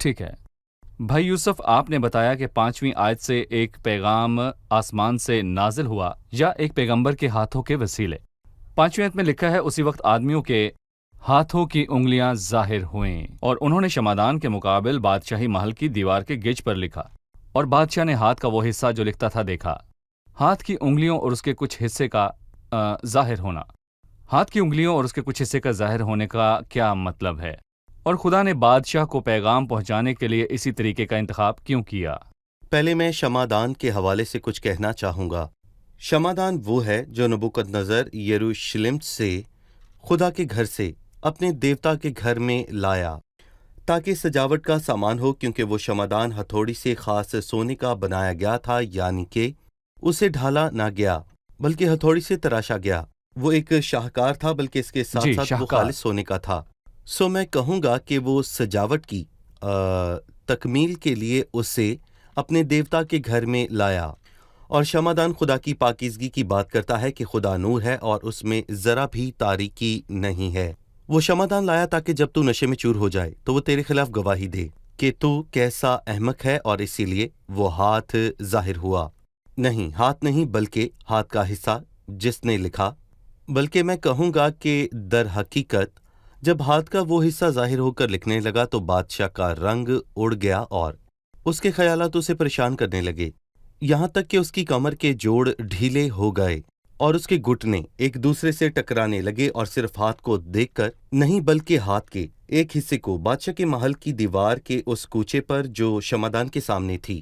ٹھیک ہے بھائی یوسف، آپ نے بتایا کہ 5ویں آیت سے ایک پیغام آسمان سے نازل ہوا یا ایک پیغمبر کے ہاتھوں کے وسیلے۔ 5ویں آیت میں لکھا ہے اسی وقت آدمیوں کے ہاتھوں کی انگلیاں ظاہر ہوئیں اور انہوں نے شمعدان کے مقابل بادشاہی محل کی دیوار کے گچ پر لکھا، اور بادشاہ نے ہاتھ کا وہ حصہ جو لکھتا تھا دیکھا۔ ہاتھ کی انگلیوں اور اس کے کچھ حصے کا ظاہر ہونا۔ ہاتھ کی انگلیوں اور اس کے کچھ حصے کا ظاہر ہونے کا کیا مطلب ہے؟ اور خدا نے بادشاہ کو پیغام پہنچانے کے لیے اسی طریقے کا انتخاب کیوں کیا؟ پہلے میں شمعدان کے حوالے سے کچھ کہنا چاہوں گا۔ شمعدان وہ ہے جو نبوکد نظر یروشلم سے خدا کے گھر سے اپنے دیوتا کے گھر میں لایا تاکہ سجاوٹ کا سامان ہو، کیونکہ وہ شمعدان ہتھوڑی سے خاص سونے کا بنایا گیا تھا، یعنی کہ اسے ڈھالا نہ گیا بلکہ ہتھوڑی سے تراشا گیا۔ وہ ایک شاہکار تھا، بلکہ اس کے ساتھ ساتھ وہ شاہکار۔ خالص سونے کا تھا۔ سو میں کہوں گا کہ وہ سجاوٹ کی تکمیل کے لیے اسے اپنے دیوتا کے گھر میں لایا۔ اور شمعدان خدا کی پاکیزگی کی بات کرتا ہے کہ خدا نور ہے اور اس میں ذرا بھی تاریکی نہیں ہے۔ وہ شمعدان لایا تاکہ جب تو نشے میں چور ہو جائے تو وہ تیرے خلاف گواہی دے کہ تو کیسا احمق ہے، اور اسی لیے وہ ہاتھ ظاہر ہوا۔ نہیں، ہاتھ نہیں بلکہ ہاتھ کا حصہ جس نے لکھا۔ بلکہ میں کہوں گا کہ در حقیقت جب ہاتھ کا وہ حصہ ظاہر ہو کر لکھنے لگا تو بادشاہ کا رنگ اڑ گیا اور اس کے خیالات اسے پریشان کرنے لگے، یہاں تک کہ اس کی کمر کے جوڑ ڈھیلے ہو گئے اور اس کے گھٹنے ایک دوسرے سے ٹکرانے لگے، اور صرف ہاتھ کو دیکھ کر نہیں بلکہ ہاتھ کے ایک حصے کو بادشاہ کے محل کی دیوار کے اس کوچے پر جو شمعدان کے سامنے تھی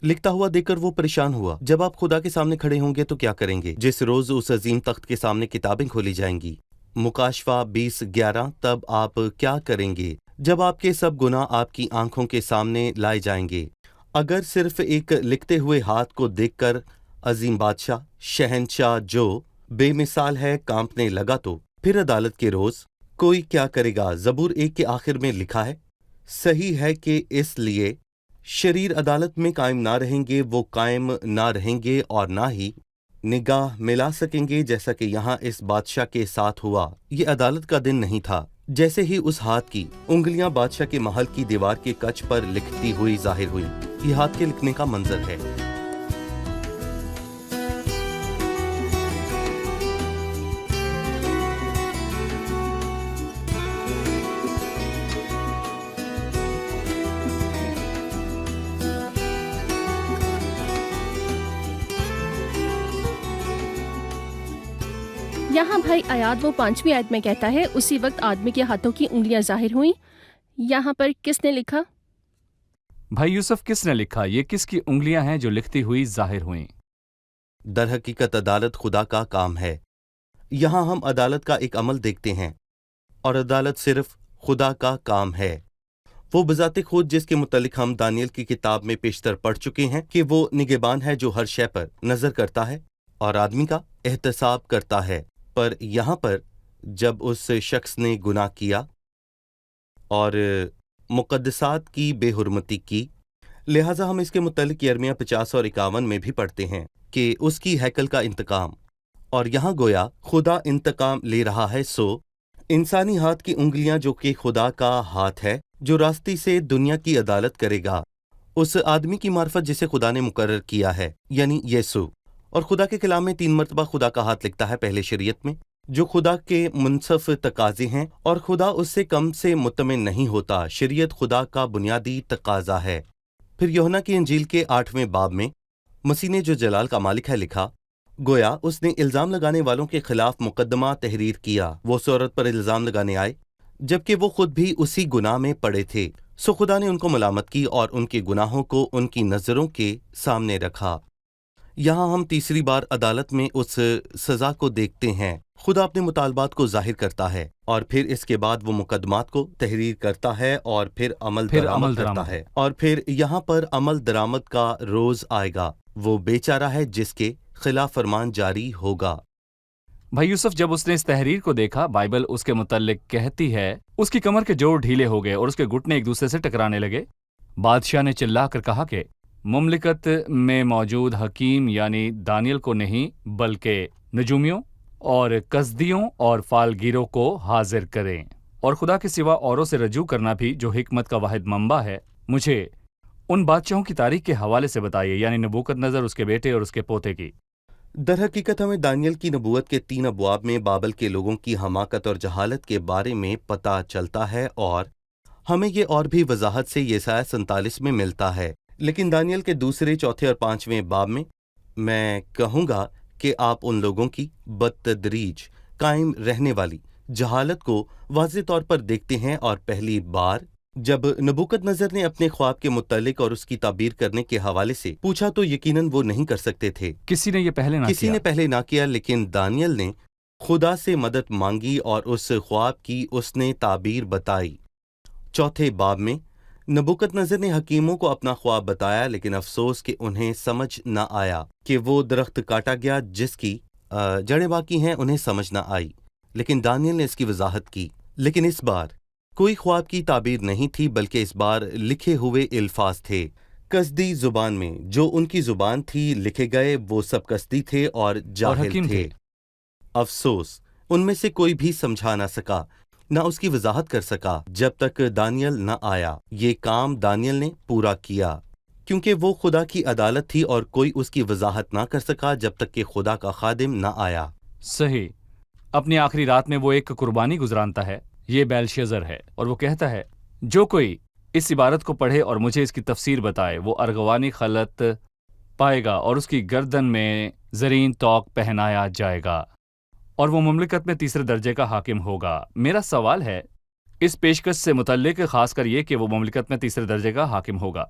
لکھتا ہوا دیکھ کر وہ پریشان ہوا۔ جب آپ خدا کے سامنے کھڑے ہوں گے تو کیا کریں گے؟ جس روز اس عظیم تخت کے سامنے کتابیں کھولی جائیں گی، مکاشفہ 20:11، تب آپ کیا کریں گے جب آپ کے سب گناہ آپ کی آنکھوں کے سامنے لائے جائیں گے؟ اگر صرف ایک لکھتے ہوئے ہاتھ کو دیکھ کر عظیم بادشاہ، شہنشاہ جو بے مثال ہے، کانپنے لگا تو پھر عدالت کے روز کوئی کیا کرے گا؟ زبور 1 کے آخر میں لکھا ہے، صحیح ہے کہ اس لیے شریر عدالت میں قائم نہ رہیں گے، وہ قائم نہ رہیں گے اور نہ ہی نگاہ ملا سکیں گے، جیسا کہ یہاں اس بادشاہ کے ساتھ ہوا۔ یہ عدالت کا دن نہیں تھا۔ جیسے ہی اس ہاتھ کی انگلیاں بادشاہ کے محل کی دیوار کے کچ پر لکھتی ہوئی ظاہر ہوئی۔ یہ ہاتھ کے لکھنے کا منظر ہے۔ یہاں بھائی آیات وہ 5ویں آیت میں کہتا ہے اسی وقت آدمی کے ہاتھوں کی انگلیاں ظاہر ہوئیں۔ یہاں پر کس نے لکھا؟ بھائی یوسف، کس نے لکھا؟ یہ کس کی انگلیاں ہیں جو لکھتی ہوئی ظاہر ہوئیں؟ در حقیقت عدالت خدا کا کام ہے۔ یہاں ہم عدالت کا ایک عمل دیکھتے ہیں، اور عدالت صرف خدا کا کام ہے۔ وہ بذات خود جس کے متعلق ہم دانیل کی کتاب میں پیشتر پڑھ چکے ہیں کہ وہ نگہبان ہے جو ہر شے پر نظر کرتا ہے اور آدمی کا احتساب کرتا ہے۔ پر یہاں پر جب اس شخص نے گناہ کیا اور مقدسات کی بے حرمتی کی، لہٰذا ہم اس کے متعلق یرمیہ 50 اور 51 میں بھی پڑھتے ہیں کہ اس کی ہیکل کا انتقام، اور یہاں گویا خدا انتقام لے رہا ہے۔ سو انسانی ہاتھ کی انگلیاں جو کہ خدا کا ہاتھ ہے، جو راستی سے دنیا کی عدالت کرے گا، اس آدمی کی معرفت جسے خدا نے مقرر کیا ہے، یعنی یسوع۔ اور خدا کے کلام میں 3 مرتبہ خدا کا ہاتھ لکھتا ہے، پہلے شریعت میں جو خدا کے منصف تقاضے ہیں، اور خدا اس سے کم سے مطمئن نہیں ہوتا۔ شریعت خدا کا بنیادی تقاضا ہے۔ پھر یوحنا کی انجیل کے 8ویں باب میں مسیح نے جو جلال کا مالک ہے لکھا، گویا اس نے الزام لگانے والوں کے خلاف مقدمہ تحریر کیا۔ وہ اس عورت پر الزام لگانے آئے جبکہ وہ خود بھی اسی گناہ میں پڑے تھے، سو خدا نے ان کو ملامت کی اور ان کے گناہوں کو ان کی نظروں کے سامنے رکھا۔ یہاں ہم تیسری بار عدالت میں اس سزا کو دیکھتے ہیں۔ خدا اپنے مطالبات کو ظاہر کرتا ہے، اور پھر اس کے بعد وہ مقدمات کو تحریر کرتا ہے، اور پھر عمل درآمد کرتا ہے، اور پھر یہاں پر عمل درآمد کا روز آئے گا۔ وہ بے چارہ ہے جس کے خلاف فرمان جاری ہوگا۔ بھائی یوسف، جب اس نے اس تحریر کو دیکھا، بائبل اس کے متعلق کہتی ہے اس کی کمر کے جوڑ ڈھیلے ہو گئے اور اس کے گھٹنے ایک دوسرے سے ٹکرانے لگے۔ بادشاہ نے چلا کر کہا کہ مملکت میں موجود حکیم یعنی دانیل کو نہیں بلکہ نجومیوں اور کسدیوں اور فالگیروں کو حاضر کریں، اور خدا کے سوا اوروں سے رجوع کرنا بھی جو حکمت کا واحد منبع ہے مجھے ان بادشاہوں کی تاریخ کے حوالے سے بتائیے، یعنی نبوکت نظر، اس کے بیٹے اور اس کے پوتے کی۔ در حقیقت ہمیں دانیل کی نبوت کے 3 ابواب میں بابل کے لوگوں کی حماقت اور جہالت کے بارے میں پتہ چلتا ہے، اور ہمیں یہ اور بھی وضاحت سے یسایہ 47 میں ملتا ہے۔ لیکن دانیل کے دوسرے، چوتھے اور 5ویں باب میں کہوں گا کہ آپ ان لوگوں کی بتدریج قائم رہنے والی جہالت کو واضح طور پر دیکھتے ہیں، اور پہلی بار جب نبوکت نظر نے اپنے خواب کے متعلق اور اس کی تعبیر کرنے کے حوالے سے پوچھا تو یقیناً وہ نہیں کر سکتے تھے، کسی نے یہ پہلے نہ کسی کیا۔ نے پہلے نہ کیا، لیکن دانیل نے خدا سے مدد مانگی اور اس خواب کی اس نے تعبیر بتائی۔ چوتھے باب میں نبوکت نظر نے حکیموں کو اپنا خواب بتایا، لیکن افسوس کہ انہیں سمجھ نہ آیا کہ وہ درخت کاٹا گیا جس کی جڑیں باقی ہیں، انہیں سمجھ نہ آئی، لیکن دانیل نے اس کی وضاحت کی۔ لیکن اس بار کوئی خواب کی تعبیر نہیں تھی، بلکہ اس بار لکھے ہوئے الفاظ تھے کسدی زبان میں۔ جو ان کی زبان تھی لکھے گئے وہ سب کسدی تھے اور جاہل حکیم تھے۔ تھے۔ افسوس ان میں سے کوئی بھی سمجھا نہ سکا، نہ اس کی وضاحت کر سکا جب تک دانیل نہ آیا۔ یہ کام دانیل نے پورا کیا کیونکہ وہ خدا کی عدالت تھی، اور کوئی اس کی وضاحت نہ کر سکا جب تک کہ خدا کا خادم نہ آیا۔ صحیح۔ اپنی آخری رات میں وہ ایک قربانی گزرانتا ہے، یہ بیلشزر ہے، اور وہ کہتا ہے جو کوئی اس عبارت کو پڑھے اور مجھے اس کی تفسیر بتائے وہ ارغوانی خلط پائے گا، اور اس کی گردن میں زرین توق پہنایا جائے گا، اور وہ مملکت میں تیسرے درجے کا حاکم ہوگا۔ میرا سوال ہے اس پیشکش سے متعلق، خاص کر یہ کہ وہ مملکت میں تیسرے درجے کا حاکم ہوگا،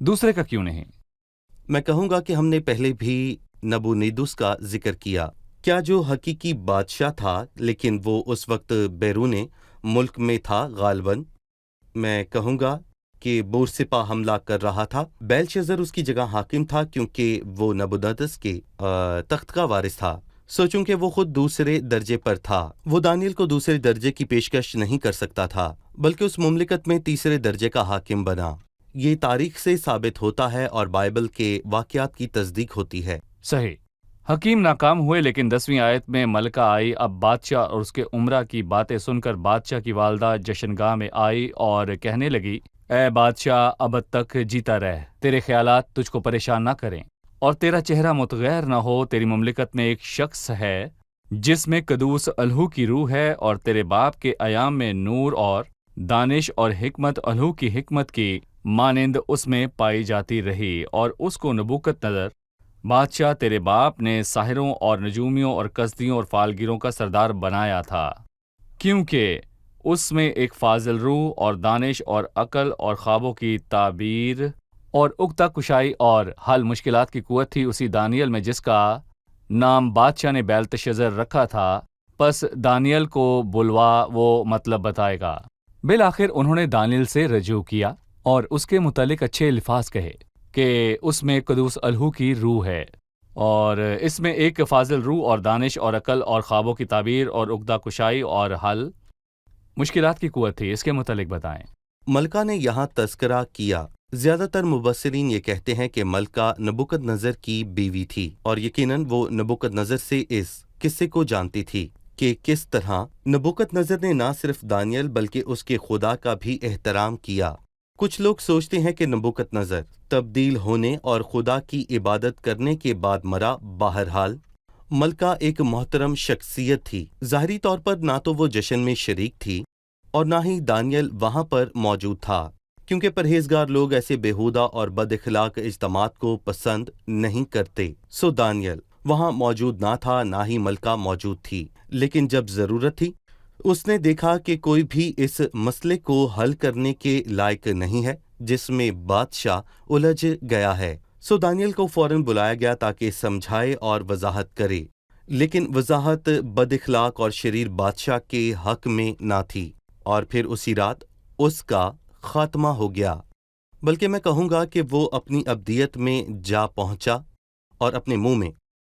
دوسرے کا کیوں نہیں؟ میں کہوں گا کہ ہم نے پہلے بھی نبونیدس کا ذکر کیا، کیا جو حقیقی بادشاہ تھا لیکن وہ اس وقت بیرون ملک میں تھا غالباً۔ میں کہوں گا کہ بورسپا حملہ کر رہا تھا، بیلشزر اس کی جگہ حاکم تھا کیونکہ وہ نبونیدس کے تخت کا وارث تھا۔ سوچوں کہ وہ خود دوسرے درجے پر تھا، وہ دانیل کو دوسرے درجے کی پیشکش نہیں کر سکتا تھا، بلکہ اس مملکت میں تیسرے درجے کا حاکم بنا۔ یہ تاریخ سے ثابت ہوتا ہے اور بائبل کے واقعات کی تصدیق ہوتی ہے۔ صحیح۔ حکیم ناکام ہوئے، لیکن 10ویں آیت میں ملکہ آئی۔ اب بادشاہ اور اس کے امرا کی باتیں سن کر بادشاہ کی والدہ جشنگاہ میں آئی اور کہنے لگی، اے بادشاہ، ابد تک جیتا رہ، تیرے خیالات تجھ کو پریشان نہ کریں اور تیرا چہرہ متغیر نہ ہو۔ تیری مملکت میں ایک شخص ہے جس میں قدوس الہو کی روح ہے، اور تیرے باپ کے ایام میں نور اور دانش اور حکمت الہو کی حکمت کی مانند اس میں پائی جاتی رہی، اور اس کو نبوکت نظر بادشاہ تیرے باپ نے ساحروں اور نجومیوں اور کسدیوں اور فالگیروں کا سردار بنایا تھا، کیونکہ اس میں ایک فاضل روح اور دانش اور عقل اور خوابوں کی تعبیر اور اکتا کشائی اور حل مشکلات کی قوت تھی اسی دانیل میں جس کا نام بادشاہ نے بیلتشزر رکھا تھا۔ پس دانیل کو بلوا، وہ مطلب بتائے گا۔ بالآخر انہوں نے دانیل سے رجوع کیا اور اس کے متعلق اچھے الفاظ کہے کہ اس میں قدوس الہو کی روح ہے، اور اس میں ایک فاضل روح اور دانش اور عقل اور خوابوں کی تعبیر اور عقدہ کشائی اور حل مشکلات کی قوت تھی۔ اس کے متعلق بتائیں۔ ملکہ نے یہاں تذکرہ کیا۔ زیادہ تر مبصرین یہ کہتے ہیں کہ ملکہ نبوکت نظر کی بیوی تھی، اور یقیناً وہ نبوکت نظر سے اس قصے کو جانتی تھی کہ کس طرح نبوکت نظر نے نہ صرف دانیل بلکہ اس کے خدا کا بھی احترام کیا۔ کچھ لوگ سوچتے ہیں کہ نبوکت نظر تبدیل ہونے اور خدا کی عبادت کرنے کے بعد مرا۔ بہرحال ملکہ ایک محترم شخصیت تھی۔ ظاہری طور پر نہ تو وہ جشن میں شریک تھی اور نہ ہی دانیل وہاں پر موجود تھا، کیونکہ پرہیزگار لوگ ایسے بیہودہ اور بد اخلاق اجتماعات کو پسند نہیں کرتے۔ سو دانیل وہاں موجود نہ تھا، نہ ہی ملکہ موجود تھی، لیکن جب ضرورت تھی اس نے دیکھا کہ کوئی بھی اس مسئلے کو حل کرنے کے لائق نہیں ہے جس میں بادشاہ الجھ گیا ہے۔ سو دانیل کو فوراً بلایا گیا تاکہ سمجھائے اور وضاحت کرے، لیکن وضاحت بد اخلاق اور شریر بادشاہ کے حق میں نہ تھی، اور پھر اسی رات اس کا خاتمہ ہو گیا۔ بلکہ میں کہوں گا کہ وہ اپنی ابدیت میں جا پہنچا اور اپنے منہ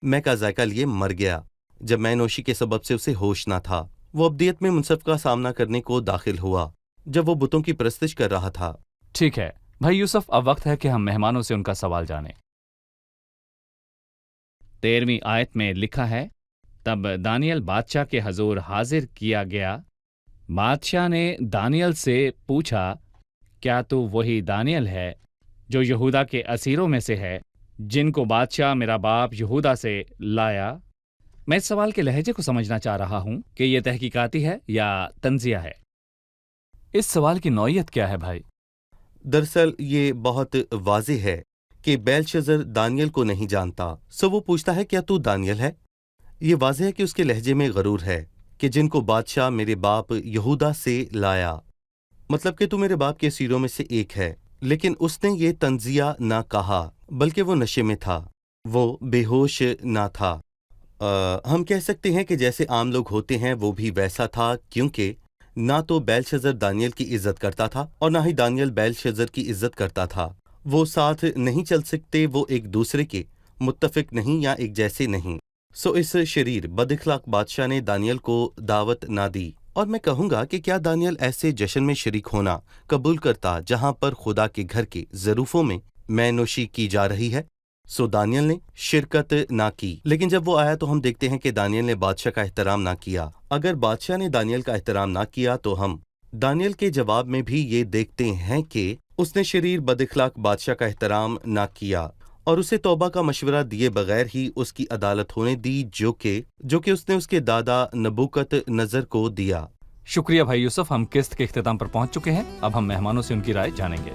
میں کا ذائقہ لیے مر گیا جب میں نوشی کے سبب سے اسے ہوش نہ تھا۔ وہ ابدیت میں منصف کا سامنا کرنے کو داخل ہوا جب وہ بتوں کی پرستش کر رہا تھا۔ ٹھیک ہے بھائی یوسف، اب وقت ہے کہ ہم مہمانوں سے ان کا سوال جانیں۔ 13ویں آیت میں لکھا ہے، تب دانیل بادشاہ کے حضور حاضر کیا گیا۔ بادشاہ نے دانیل سے پوچھا کیا تو وہی دانیل ہے جو یہودا کے اسیروں میں سے ہے، جن کو بادشاہ میرا باپ یہودا سے لایا؟ میں اس سوال کے لہجے کو سمجھنا چاہ رہا ہوں کہ یہ تحقیقاتی ہے یا تنزیہ ہے۔ اس سوال کی نوعیت کیا ہے بھائی؟ دراصل یہ بہت واضح ہے کہ بیلشزر دانیل کو نہیں جانتا، سو وہ پوچھتا ہے کیا تو دانیل ہے؟ یہ واضح ہے کہ اس کے لہجے میں غرور ہے کہ جن کو بادشاہ میرے باپ یہودا سے لایا، مطلب کہ تو میرے باپ کے سیروں میں سے ایک ہے۔ لیکن اس نے یہ تنزیہ نہ کہا، بلکہ وہ نشے میں تھا، وہ بے ہوش نہ تھا۔ ہم کہہ سکتے ہیں کہ جیسے عام لوگ ہوتے ہیں وہ بھی ویسا تھا، کیونکہ نہ تو بیلشزر دانیل کی عزت کرتا تھا اور نہ ہی دانیل بیلشزر کی عزت کرتا تھا۔ وہ ساتھ نہیں چل سکتے، وہ ایک دوسرے کے متفق نہیں یا ایک جیسے نہیں۔ سو اس شریر بد اخلاق بادشاہ نے دانیل کو دعوت نہ دی، اور میں کہوں گا کہ کیا دانیل ایسے جشن میں شریک ہونا قبول کرتا جہاں پر خدا کے گھر کے ظروفوں میں مے نوشی کی جا رہی ہے؟ سو دانیل نے شرکت نہ کی، لیکن جب وہ آیا تو ہم دیکھتے ہیں کہ دانیل نے بادشاہ کا احترام نہ کیا۔ اگر بادشاہ نے دانیل کا احترام نہ کیا تو ہم دانیل کے جواب میں بھی یہ دیکھتے ہیں کہ اس نے شریر بد اخلاق بادشاہ کا احترام نہ کیا اور اسے توبہ کا مشورہ دیے بغیر ہی اس کی عدالت ہونے دی، جو کہ اس نے اس کے دادا نبوکت نظر کو دیا۔ شکریہ بھائی یوسف، ہم قسط کے اختتام پر پہنچ چکے ہیں۔ اب ہم مہمانوں سے ان کی رائے جانیں گے۔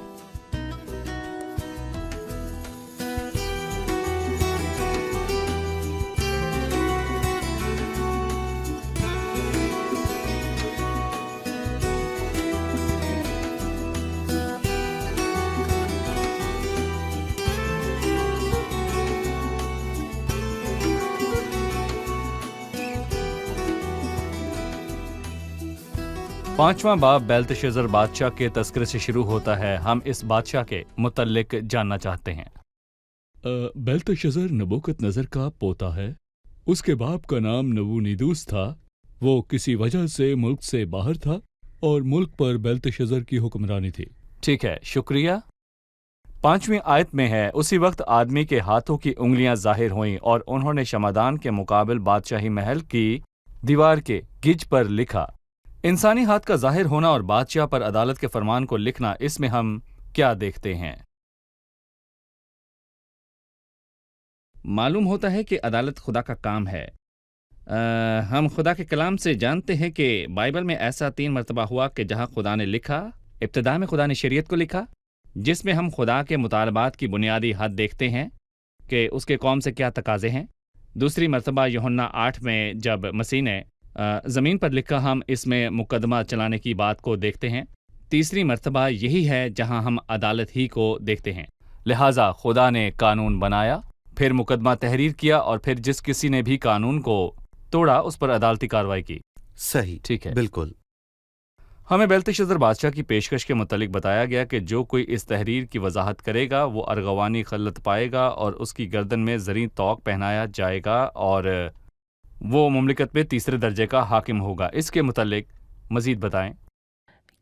پانچواں باب بیلتشزر بادشاہ کے تذکرے سے شروع ہوتا ہے۔ ہم اس بادشاہ کے متعلق جاننا چاہتے ہیں۔ بیلتشزر نبوکت نظر کا پوتا ہے۔ اس کے باپ کا نام نبونیدوس تھا۔ وہ کسی وجہ سے ملک سے باہر تھا اور ملک پر بیلتشزر کی حکمرانی تھی۔ ٹھیک ہے، شکریہ۔ 5ویں آیت میں ہے، اسی وقت آدمی کے ہاتھوں کی انگلیاں ظاہر ہوئیں اور انہوں نے شمعدان کے مقابل بادشاہی محل کی دیوار کے گج پر لکھا۔ انسانی ہاتھ کا ظاہر ہونا اور بادشاہ پر عدالت کے فرمان کو لکھنا، اس میں ہم کیا دیکھتے ہیں؟ معلوم ہوتا ہے کہ عدالت خدا کا کام ہے۔ ہم خدا کے کلام سے جانتے ہیں کہ بائبل میں ایسا 3 مرتبہ ہوا کہ جہاں خدا نے لکھا۔ ابتدا میں خدا نے شریعت کو لکھا، جس میں ہم خدا کے مطالبات کی بنیادی حد دیکھتے ہیں کہ اس کے قوم سے کیا تقاضے ہیں۔ دوسری مرتبہ یوحنا 8 میں جب مسیح نے زمین پر لکھا، ہم اس میں مقدمہ چلانے کی بات کو دیکھتے ہیں۔ تیسری مرتبہ یہی ہے جہاں ہم عدالت ہی کو دیکھتے ہیں۔ لہٰذا خدا نے قانون بنایا، پھر مقدمہ تحریر کیا، اور پھر جس کسی نے بھی قانون کو توڑا اس پر عدالتی کارروائی کی۔ صحیح، ٹھیک ہے۔ بالکل۔ ہمیں بیلتشزر بادشاہ کی پیشکش کے متعلق بتایا گیا کہ جو کوئی اس تحریر کی وضاحت کرے گا وہ ارغوانی خلت پائے گا اور اس کی گردن میں زریں طوق پہنایا جائے گا اور وہ مملکت میں تیسرے درجے کا حاکم ہوگا۔ اس کے متعلق مزید بتائیں۔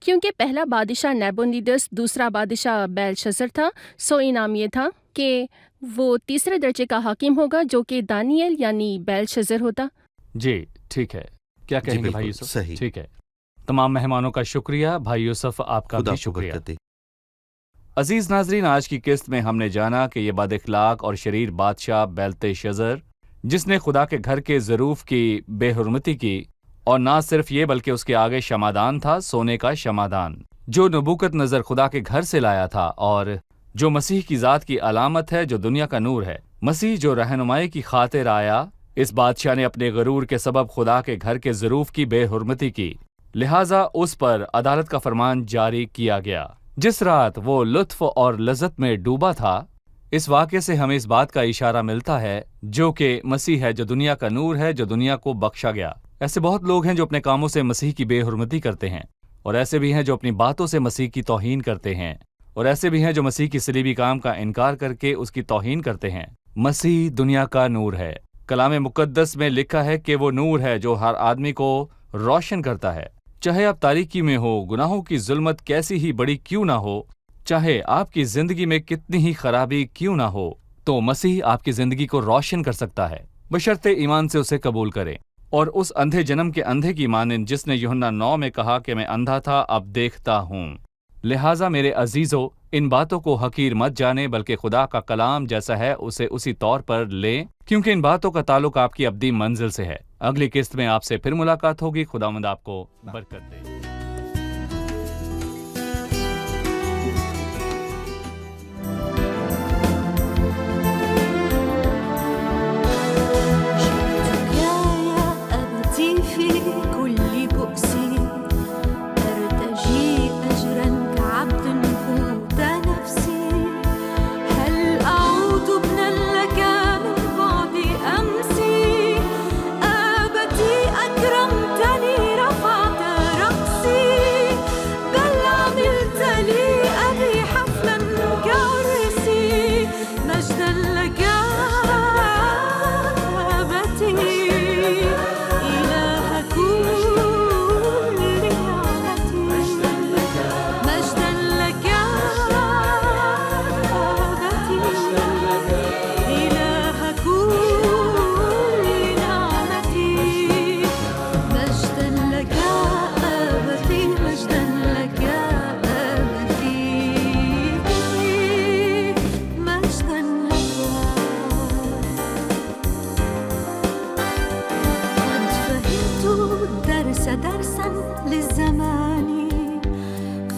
کیونکہ پہلا بادشاہ نیبونیدس، دوسرا بادشاہ بیلشزر تھا، سو انعام یہ تھا کہ وہ تیسرے درجے کا حاکم ہوگا جو کہ دانیل یعنی بیلشزر ہوتا۔ جی ٹھیک ہے، کیا کہیں گے بالکل، بھائی یوسف؟ صحیح۔ ٹھیک ہے، تمام مہمانوں کا شکریہ۔ بھائی یوسف آپ کا خدا بھی کو شکریہ۔ برکت دے۔ عزیز ناظرین، آج کی قسط میں ہم نے جانا کہ یہ بد اخلاق اور شریر بادشاہ بیلتشزر، جس نے خدا کے گھر کے ظروف کی بے حرمتی کی، اور نہ صرف یہ بلکہ اس کے آگے شمعدان تھا، سونے کا شمعدان، جو نبوکت نظر خدا کے گھر سے لایا تھا، اور جو مسیح کی ذات کی علامت ہے، جو دنیا کا نور ہے۔ مسیح جو رہنمائی کی خاطر آیا، اس بادشاہ نے اپنے غرور کے سبب خدا کے گھر کے ظروف کی بے حرمتی کی، لہٰذا اس پر عدالت کا فرمان جاری کیا گیا۔ جس رات وہ لطف اور لذت میں ڈوبا تھا، اس واقعے سے ہمیں اس بات کا اشارہ ملتا ہے جو کہ مسیح ہے، جو دنیا کا نور ہے، جو دنیا کو بخشا گیا۔ ایسے بہت لوگ ہیں جو اپنے کاموں سے مسیح کی بے حرمتی کرتے ہیں، اور ایسے بھی ہیں جو اپنی باتوں سے مسیح کی توہین کرتے ہیں، اور ایسے بھی ہیں جو مسیح کی صلیبی کام کا انکار کر کے اس کی توہین کرتے ہیں۔ مسیح دنیا کا نور ہے۔ کلام مقدس میں لکھا ہے کہ وہ نور ہے جو ہر آدمی کو روشن کرتا ہے، چاہے آپ تاریکی میں ہو، گناہوں کی ظلمت کیسی ہی بڑی کیوں نہ ہو، چاہے آپ کی زندگی میں کتنی ہی خرابی کیوں نہ ہو، تو مسیح آپ کی زندگی کو روشن کر سکتا ہے، بشرطے ایمان سے اسے قبول کریں۔ اور اس اندھے جنم کے اندھے کی مانند جس نے یوحنا 9 میں کہا کہ میں اندھا تھا اب دیکھتا ہوں، لہٰذا میرے عزیزو، ان باتوں کو حقیر مت جانے، بلکہ خدا کا کلام جیسا ہے اسے اسی طور پر لیں، کیونکہ ان باتوں کا تعلق آپ کی ابدی منزل سے ہے۔ اگلی قسط میں آپ سے پھر ملاقات ہوگی۔ خداوند آپ کو برکت دے۔ درسا للزمان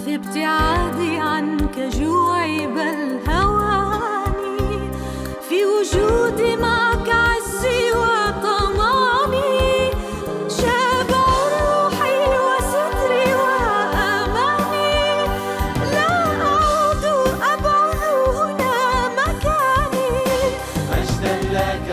في ابتعادي عنك جوعي بل هواني في وجودي معك عزي وطماني شابع روحي وستري وأماني لا أعود أبعد هنا مكاني مجدا لك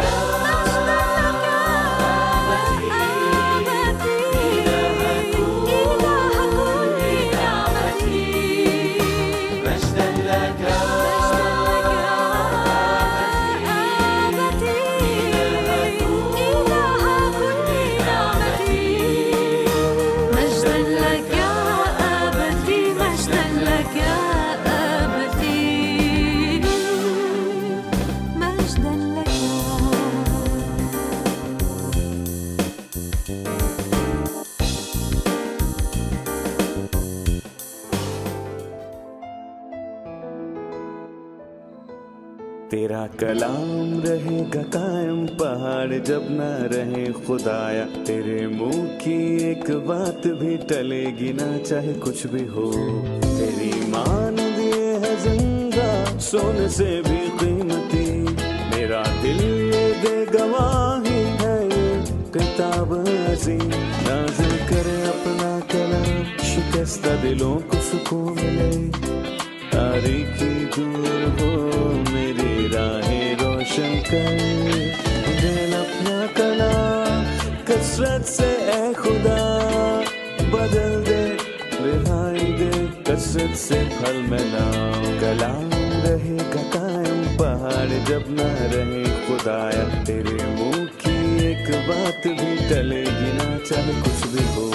تیرا کلام رہے گا قائم پہاڑ جب نہ رہے خدایا، تیرے منہ کی ایک بات بھی ٹلے گی نہ چاہے کچھ بھی ہو، تیری مان دیے ہے زندہ سونے سے بھی قیمتی، میرا دل یہ دے گواہی ہے یہ کتاب عظیم، نازل کرے اپنا کلام شکستہ دلوں کو سکون ملے، تاریکی دور ہو میری راہیں روشن کر، دل اپنا کلام کثرت سے اے خدا بدل دے، رہائی دے کثرت سے پھل میں لاؤ، کلام رہے گا قائم پہاڑ جب نہ رہے خدایا، تیرے منہ کی ایک بات بھی ٹلے گی نہ چاہے کچھ بھی ہو۔